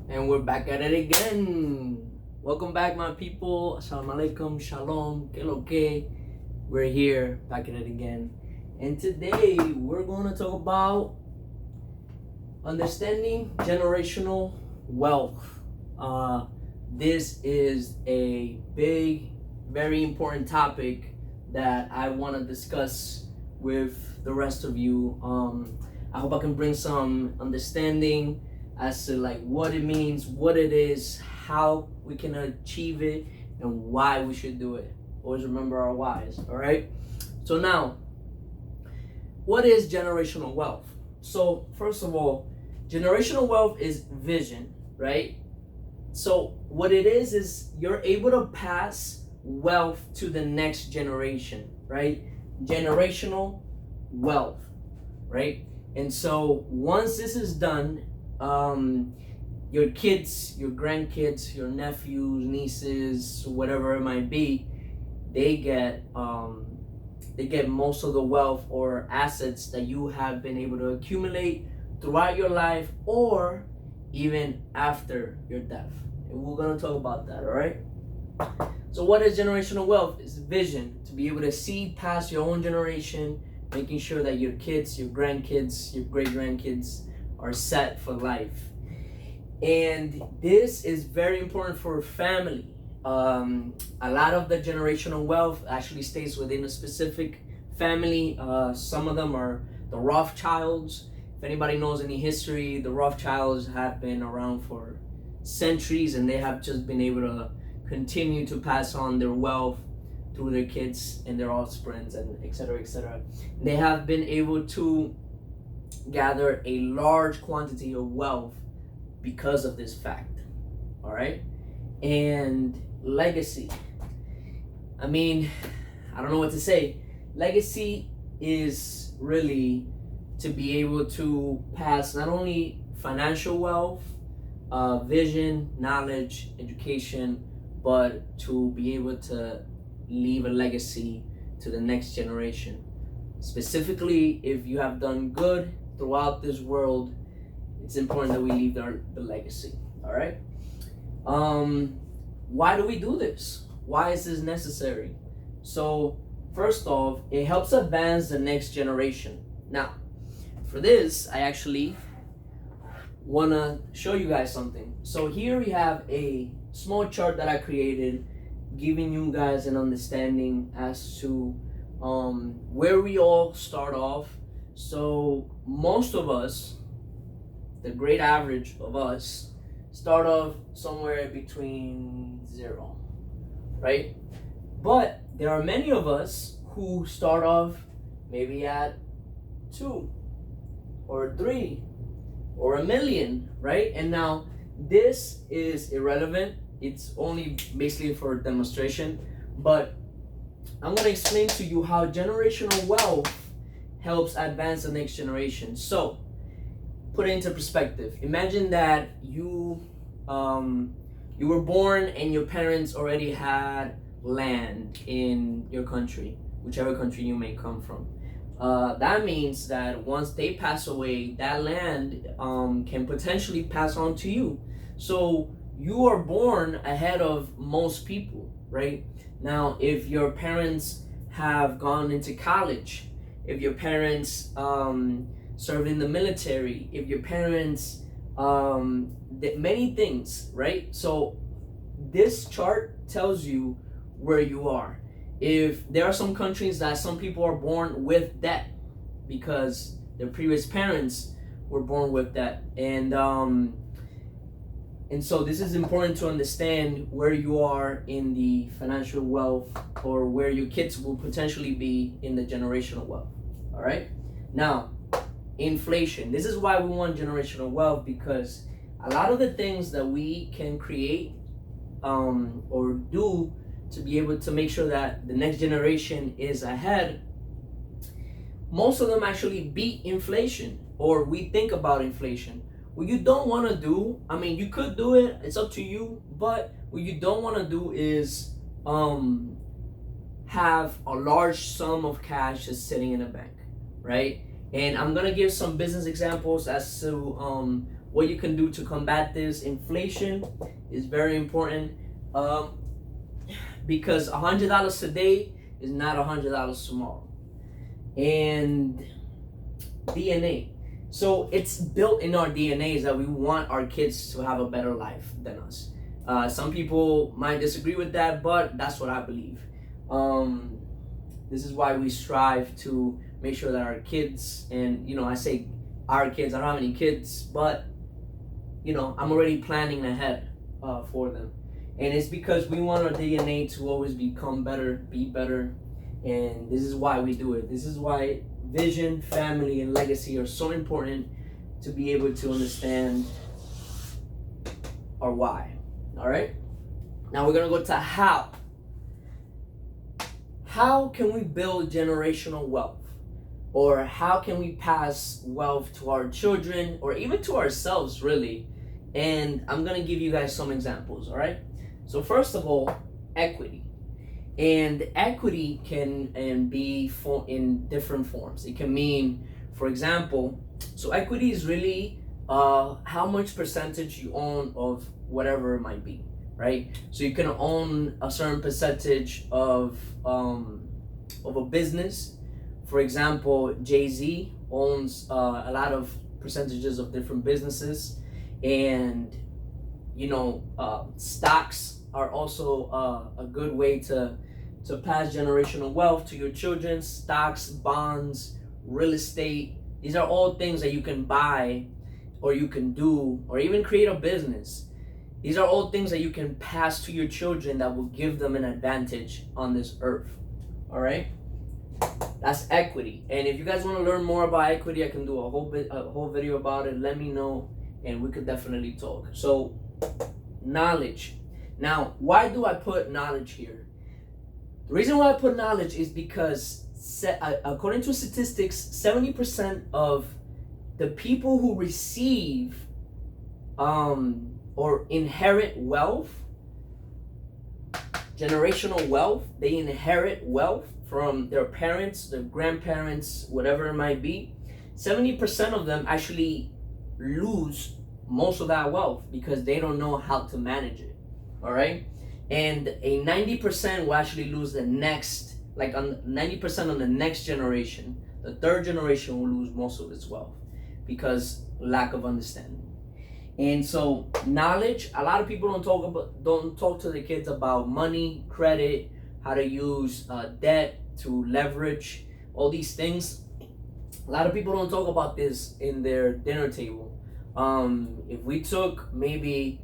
And we're back at it again. Welcome back, my people. Assalamu alaikum, shalom, que lo que. We're here, back at it again. And today we're going to talk about understanding generational wealth. This is a big, very important topic that I want to discuss with the rest of you. I hope I can bring some understanding as to like what it means, what it is, how we can achieve it, and why we should do it. Always remember our whys, all right? So now, what is generational wealth? So first of all, generational wealth is vision, right? So what it is you're able to pass wealth to the next generation, right? Generational wealth, right? And so once this is done, your kids, your grandkids, your nephews, nieces, whatever it might be, they get most of the wealth or assets that you have been able to accumulate throughout your life or even after your death. And we're gonna talk about that, all right? So what is generational wealth? It's vision, to be able to see past your own generation, making sure that your kids, your grandkids, your great-grandkids are set for life. And this is very important for family. A lot of the generational wealth actually stays within a specific family. Some of them are the Rothschilds. If anybody knows any history, the Rothschilds have been around for centuries, and they have just been able to continue to pass on their wealth through their kids and their offsprings, and etc., etc. They have been able to gather a large quantity of wealth because of this fact. All right? And legacy. I mean, I don't know what to say. Legacy is really to be able to pass not only financial wealth, vision, knowledge, education, but to be able to leave a legacy to the next generation. Specifically, if you have done good throughout this world, it's important that we leave the legacy. All right. Why do we do this? Why is this necessary? So first off, it helps advance the next generation. Now, for this, I actually want to show you guys something. So here we have a small chart that I created, giving you guys an understanding as to where we all start off. So most of us, the great average of us, start off somewhere between 0, right? But there are many of us who start off maybe at 2 or 3 or 1,000,000, right? And now this is irrelevant. It's only basically for demonstration, but I'm going to explain to you how generational wealth helps advance the next generation. So put it into perspective. Imagine that you were born and your parents already had land in your country, whichever country you may come from. That means that once they pass away, that land can potentially pass on to you. So you are born ahead of most people, right? Now, if your parents have gone into college, if your parents served in the military, if your parents many things, right? So this chart tells you where you are. If there are some countries that some people are born with debt because their previous parents were born with debt, and so this is important to understand where you are in the financial wealth, or where your kids will potentially be in the generational wealth. All right? Now, inflation. This is why we want generational wealth, because a lot of the things that we can create or do to be able to make sure that the next generation is ahead, most of them actually beat inflation, or we think about inflation. What you don't want to do, I mean, you could do it, it's up to you, but what you don't want to do is have a large sum of cash just sitting in a bank, right? And I'm gonna give some business examples as to what you can do to combat this. Inflation is very important, because $100 today is not $100 tomorrow. And DNA. So it's built in our DNAs that we want our kids to have a better life than us. Some people might disagree with that, but that's what I believe. This is why we strive to make sure that our kids, and I say our kids, I don't have any kids, but I'm already planning ahead for them. And it's because we want our DNA to always become better, be better. And this is why we do it. This is why vision, family, and legacy are so important, to be able to understand our why. All right? Now we're going to go to how. How can we build generational wealth? Or how can we pass wealth to our children, or even to ourselves, really? And I'm going to give you guys some examples, all right? So first of all, equity. And equity can be in different forms. It can mean, for example, so equity is really how much percentage you own of whatever it might be, right? So you can own a certain percentage of a business. For example, Jay-Z owns a lot of percentages of different businesses, and stocks are also a good way to pass generational wealth to your children. Stocks, bonds, real estate, these are all things that you can buy, or you can do, or even create a business. These are all things that you can pass to your children that will give them an advantage on this earth. All right? That's equity. And if you guys want to learn more about equity, I can do a whole video about it. Let me know, and we could definitely talk. So, knowledge. Now, why do I put knowledge here? The reason why I put knowledge is because, according to statistics, 70% of the people who receive or inherit wealth, generational wealth, they inherit wealth from their parents, their grandparents, whatever it might be. 70% of them actually lose most of that wealth because they don't know how to manage it. All right? And a 90% will actually lose the next, 90% on the next generation. The third generation will lose most of its wealth because lack of understanding. And so knowledge, a lot of people don't talk to the kids about money, credit, how to use debt to leverage, all these things. A lot of people don't talk about this in their dinner table. If we took maybe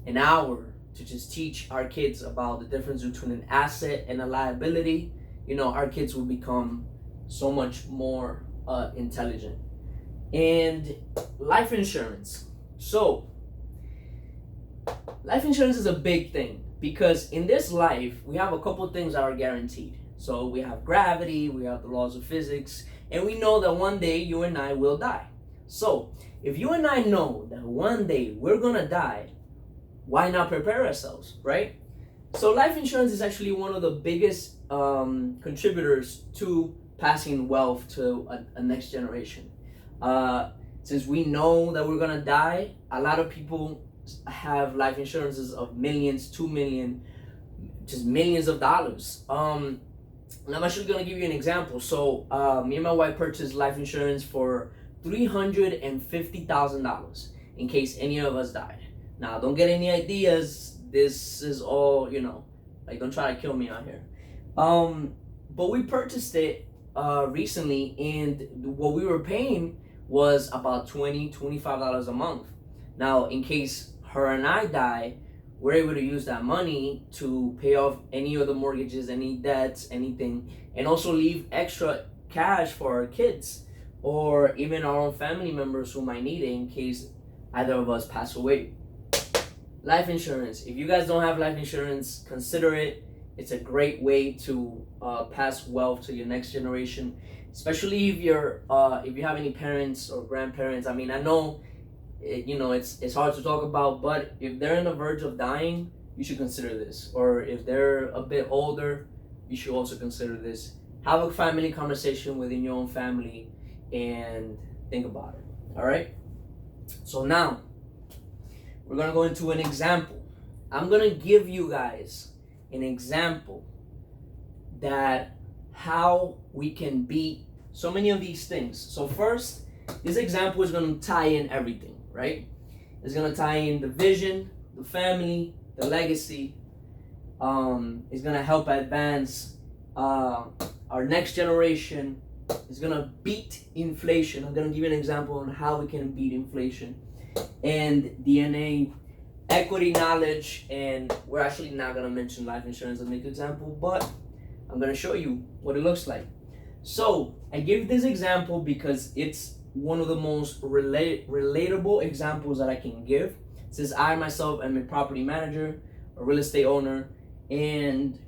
an hour to just teach our kids about the difference between an asset and a liability, our kids will become so much more intelligent. And life insurance. So, life insurance is a big thing because in this life, we have a couple things that are guaranteed. So we have gravity, we have the laws of physics, and we know that one day you and I will die. So, if you and I know that one day we're gonna die, why not prepare ourselves, right? So life insurance is actually one of the biggest contributors to passing wealth to a next generation. Since we know that we're gonna die, a lot of people have life insurances of millions, 2 million, just millions of dollars. And I'm actually gonna give you an example. So me and my wife purchased life insurance for $350,000 in case any of us died. Now, don't get any ideas. This is all, don't try to kill me out here. But we purchased it recently, and what we were paying was about $25 a month. Now, in case her and I die, we're able to use that money to pay off any of the mortgages, any debts, anything, and also leave extra cash for our kids or even our own family members who might need it in case either of us pass away. Life insurance. If you guys don't have life insurance, consider it. It's a great way to pass wealth to your next generation, especially if you have any parents or grandparents. I mean, I know it's hard to talk about, but if they're on the verge of dying, you should consider this. Or if they're a bit older, you should also consider this. Have a family conversation within your own family and think about it. All right. So now we're gonna go into an example. I'm gonna give you guys an example that how we can beat so many of these things. So first, this example is gonna tie in everything, right? It's gonna tie in the vision, the family, the legacy. It's gonna help advance our next generation. It's gonna beat inflation. I'm gonna give you an example on how we can beat inflation and DNA, equity, knowledge, and we're actually not gonna mention life insurance as an example, but I'm gonna show you what it looks like. So I give this example because it's one of the most relatable examples that I can give, since I myself am a property manager, a real estate owner, and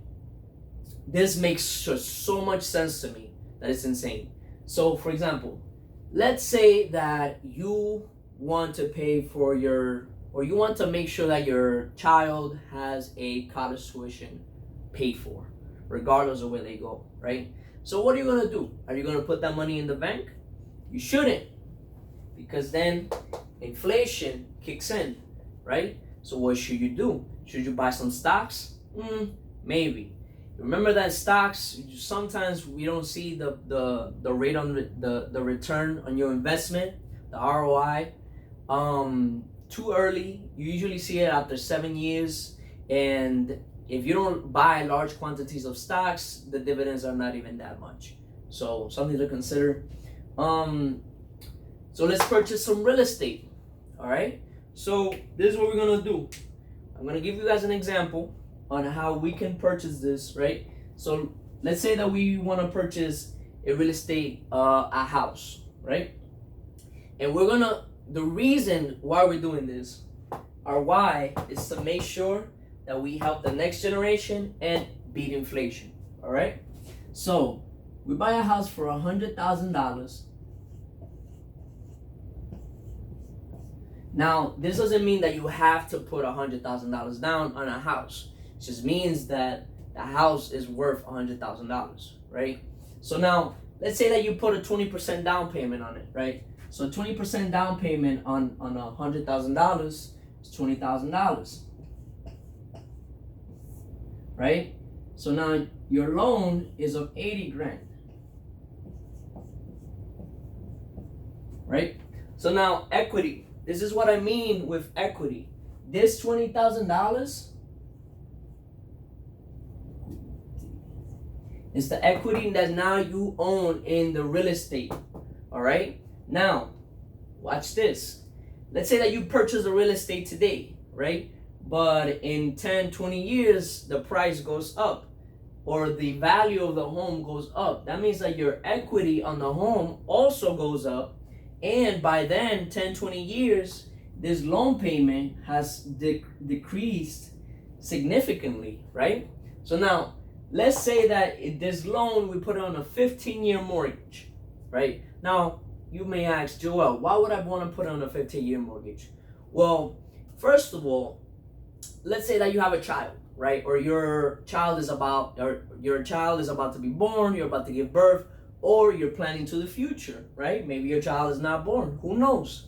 this makes just so much sense to me that it's insane. So for example, let's say that you want to pay for you want to make sure that your child has a college tuition paid for, regardless of where they go, right? So what are you gonna do? Are you gonna put that money in the bank? You shouldn't, because then inflation kicks in, right? So what should you do? Should you buy some stocks? Maybe. Remember that stocks, sometimes we don't see the rate on the return on your investment, the ROI, too early. You usually see it after 7 years, and if you don't buy large quantities of stocks, the dividends are not even that much. So something to consider. So let's purchase some real estate. All right. So this is what we're gonna do. I'm gonna give you guys an example on how we can purchase this, right? So let's say that we want to purchase a real estate, a house, right? And the reason why we're doing this, our why, is to make sure that we help the next generation and beat inflation. All right. So we buy a house for $100,000. Now, this doesn't mean that you have to put $100,000 down on a house. It just means that the house is worth $100,000, right? So now, let's say that you put a 20% down payment on it, right? So 20% down payment on $100,000 is $20,000, right? So now your loan is of 80 grand, right? So now equity. This is what I mean with equity. This $20,000 is the equity that now you own in the real estate. All right. Now, watch this. Let's say that you purchase the real estate today, right? But in 10, 20 years, the price goes up, or the value of the home goes up. That means that your equity on the home also goes up. And by then, 10, 20 years, this loan payment has decreased significantly, right? So now, let's say that this loan, we put it on a 15-year mortgage, right? Now, you may ask, Joel, why would I want to put on a 15-year mortgage? Well, first of all, let's say that you have a child, right? Or your child is about to be born, you're about to give birth, or you're planning to the future, right? Maybe your child is not born. Who knows?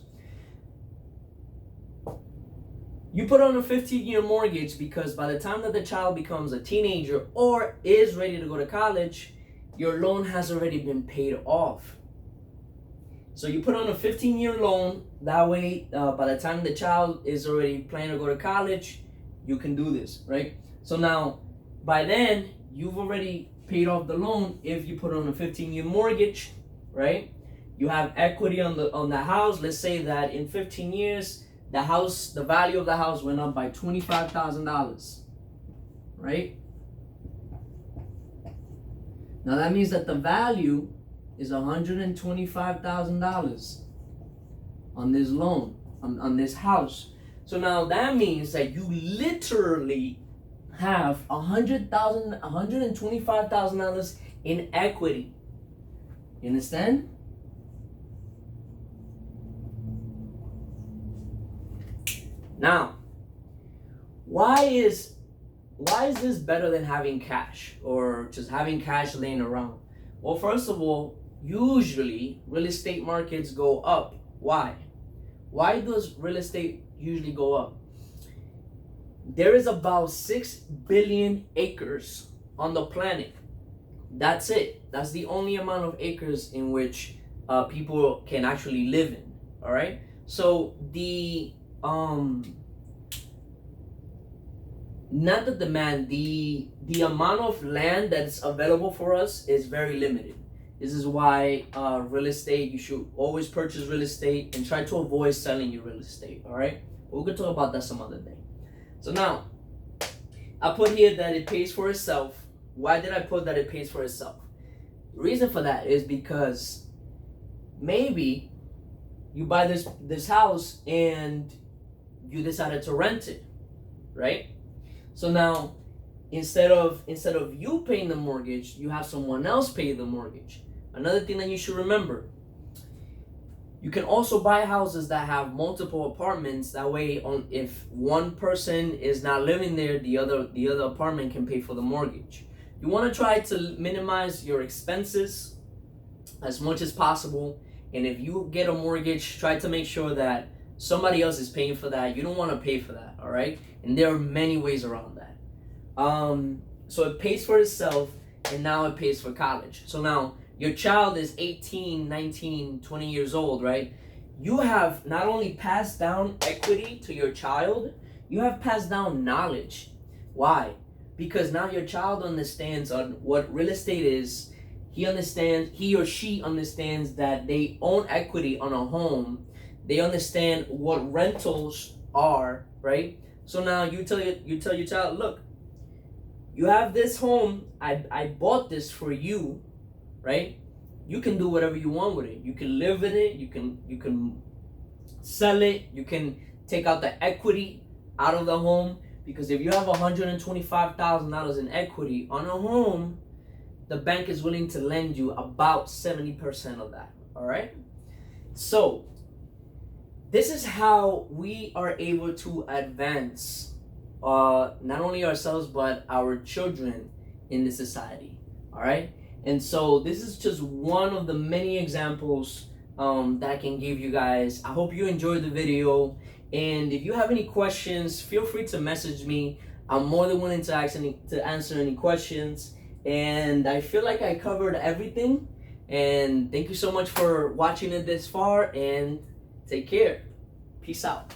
You put on a 15-year mortgage because by the time that the child becomes a teenager or is ready to go to college, your loan has already been paid off. So you put on a 15-year loan. That way, by the time the child is already planning to go to college, you can do this, right? So now, by then, you've already paid off the loan. If you put on a 15-year mortgage, right? You have equity on the house. Let's say that in 15 years, the value of the house went up by $25,000, right? Now that means that the value is $125,000 on this loan, on this house. So now that means that you literally have $125,000 in equity. You understand? Now, why is this better than having cash or just having cash laying around? Well, first of all, usually real estate markets go up. Why? Why does real estate usually go up? There is about 6 billion acres on the planet. That's it. That's the only amount of acres in which people can actually live in. All right. So not the demand, the amount of land that's available for us is very limited. This is why real estate, you should always purchase real estate and try to avoid selling your real estate. All right. We're gonna talk about that some other day. So now, I put here that it pays for itself. Why did I put that it pays for itself? The reason for that is because maybe you buy this house and you decided to rent it, right? So now, instead of you paying the mortgage, you have someone else pay the mortgage. Another thing that you should remember, you can also buy houses that have multiple apartments. That way, if one person is not living there, the other apartment can pay for the mortgage. You want to try to minimize your expenses as much as possible. And if you get a mortgage, try to make sure that somebody else is paying for that. You don't want to pay for that, all right? And there are many ways around that. So it pays for itself, and now it pays for college. So now your child is 18, 19, 20 years old, right? You have not only passed down equity to your child, you have passed down knowledge. Why? Because now your child understands on what real estate is. He or she understands that they own equity on a home. They understand what rentals are, right? So now you tell your child, look, you have this home. I bought this for you, right? You can do whatever you want with it. You can live in it. You can sell it. You can take out the equity out of the home, because if you have $125,000 in equity on a home, the bank is willing to lend you about 70% of that. All right. So this is how we are able to advance not only ourselves but our children in the society. All right. And so this is just one of the many examples that I can give you guys. I hope you enjoyed the video, and if you have any questions, feel free to message me. I'm more than willing to answer any questions, and I feel like I covered everything. And thank you so much for watching it this far, and take care. Peace out.